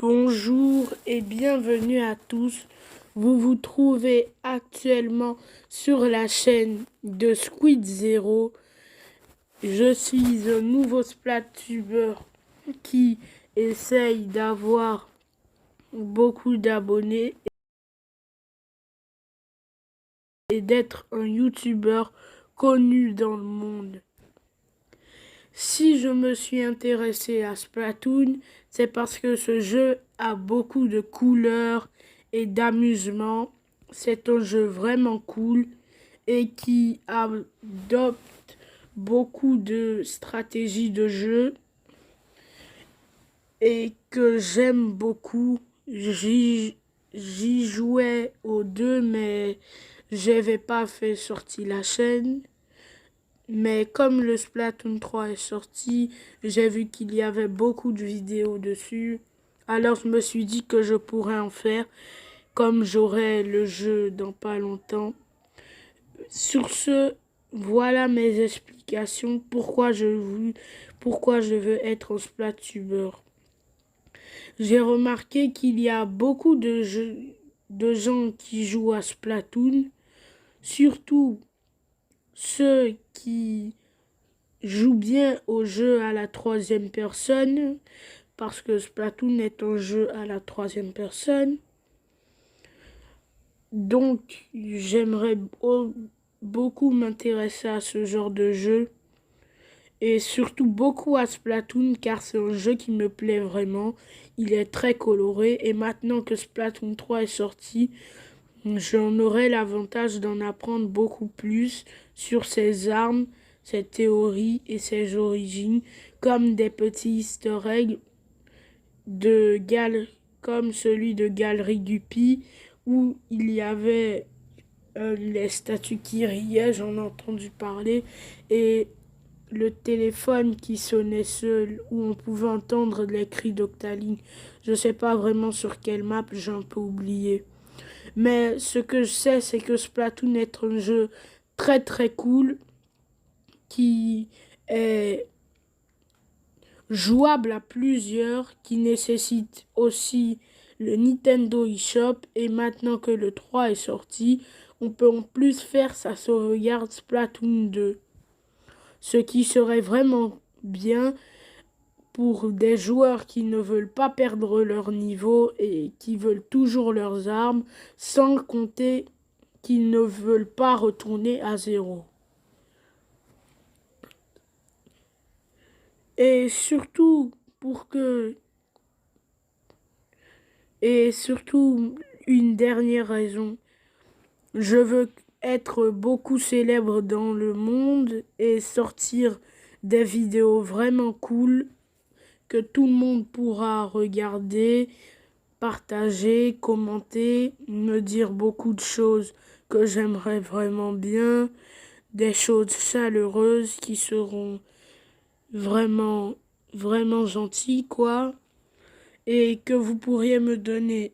Bonjour et bienvenue à tous. Vous vous trouvez actuellement sur la chaîne de Squid Zero. Je suis un nouveau Splattuber qui essaye d'avoir beaucoup d'abonnés et d'être un YouTuber connu dans le monde. Si je me suis intéressé à Splatoon, c'est parce que ce jeu a beaucoup de couleurs et d'amusement. C'est un jeu vraiment cool et qui adopte beaucoup de stratégies de jeu et que j'aime beaucoup. J'y jouais aux deux, mais j'avais pas fait sortir la chaîne. Mais comme le Splatoon 3 est sorti, j'ai vu qu'il y avait beaucoup de vidéos dessus. Alors je me suis dit que je pourrais en faire, comme j'aurai le jeu dans pas longtemps. Sur ce, voilà mes explications pourquoi je veux être un Splattuber. J'ai remarqué qu'il y a beaucoup de gens qui jouent à Splatoon, surtout ceux qui jouent bien au jeu à la troisième personne, parce que Splatoon est un jeu à la troisième personne. Donc, j'aimerais beaucoup m'intéresser à ce genre de jeu. Et surtout beaucoup à Splatoon, car c'est un jeu qui me plaît vraiment. Il est très coloré. Et maintenant que Splatoon 3 est sorti, j'en aurai l'avantage d'en apprendre beaucoup plus sur ses armes, ses théories et ses origines, comme des petits easter eggs comme celui de Galerie Guppy, où il y avait les statues qui riaient, j'en ai entendu parler, et le téléphone qui sonnait seul, où on pouvait entendre les cris d'Octaline. Je ne sais pas vraiment sur quelle map, j'ai un peu oublié. Mais ce que je sais, c'est que Splatoon est un jeu très très cool, qui est jouable à plusieurs, qui nécessite aussi le Nintendo eShop. Et maintenant que le 3 est sorti, on peut en plus faire sa sauvegarde Splatoon 2. Ce qui serait vraiment bien pour des joueurs qui ne veulent pas perdre leur niveau et qui veulent toujours leurs armes, sans compter qu'ils ne veulent pas retourner à zéro. Et surtout, une dernière raison, je veux être beaucoup célèbre dans le monde et sortir des vidéos vraiment cool que tout le monde pourra regarder, partager, commenter, me dire beaucoup de choses que j'aimerais vraiment bien, des choses chaleureuses qui seront vraiment, vraiment gentilles, quoi, et que vous pourriez me donner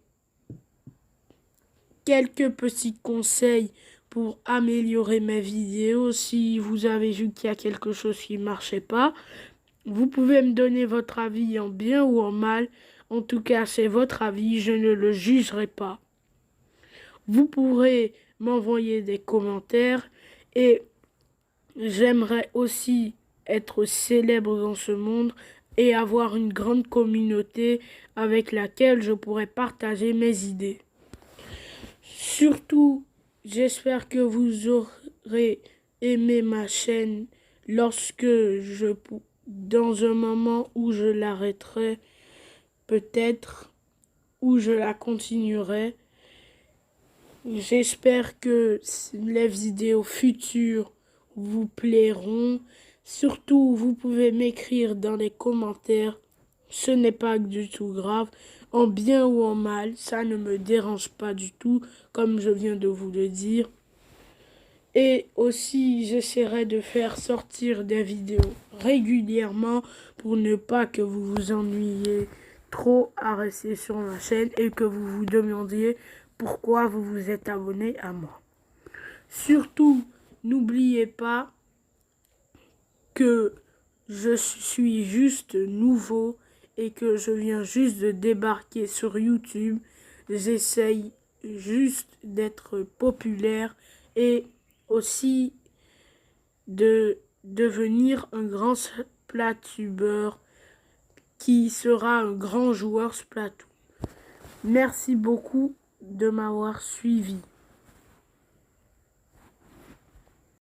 quelques petits conseils pour améliorer mes vidéos. Si vous avez vu qu'il y a quelque chose qui ne marchait pas, vous pouvez me donner votre avis en bien ou en mal. En tout cas, c'est votre avis, je ne le jugerai pas. Vous pourrez m'envoyer des commentaires et j'aimerais aussi être célèbre dans ce monde et avoir une grande communauté avec laquelle je pourrais partager mes idées. Surtout, j'espère que vous aurez aimé ma chaîne dans un moment où je l'arrêterai, peut-être, où je la continuerai. J'espère que les vidéos futures vous plairont. Surtout, vous pouvez m'écrire dans les commentaires. Ce n'est pas du tout grave. En bien ou en mal, ça ne me dérange pas du tout, comme je viens de vous le dire. Et aussi, j'essaierai de faire sortir des vidéos régulièrement pour ne pas que vous vous ennuyiez trop à rester sur ma chaîne et que vous vous demandiez pourquoi vous vous êtes abonné à moi. Surtout, n'oubliez pas que je suis juste nouveau et que je viens juste de débarquer sur YouTube, j'essaye juste d'être populaire et aussi de devenir un grand splatubeur qui sera un grand joueur Splatoon. Merci beaucoup de m'avoir suivi.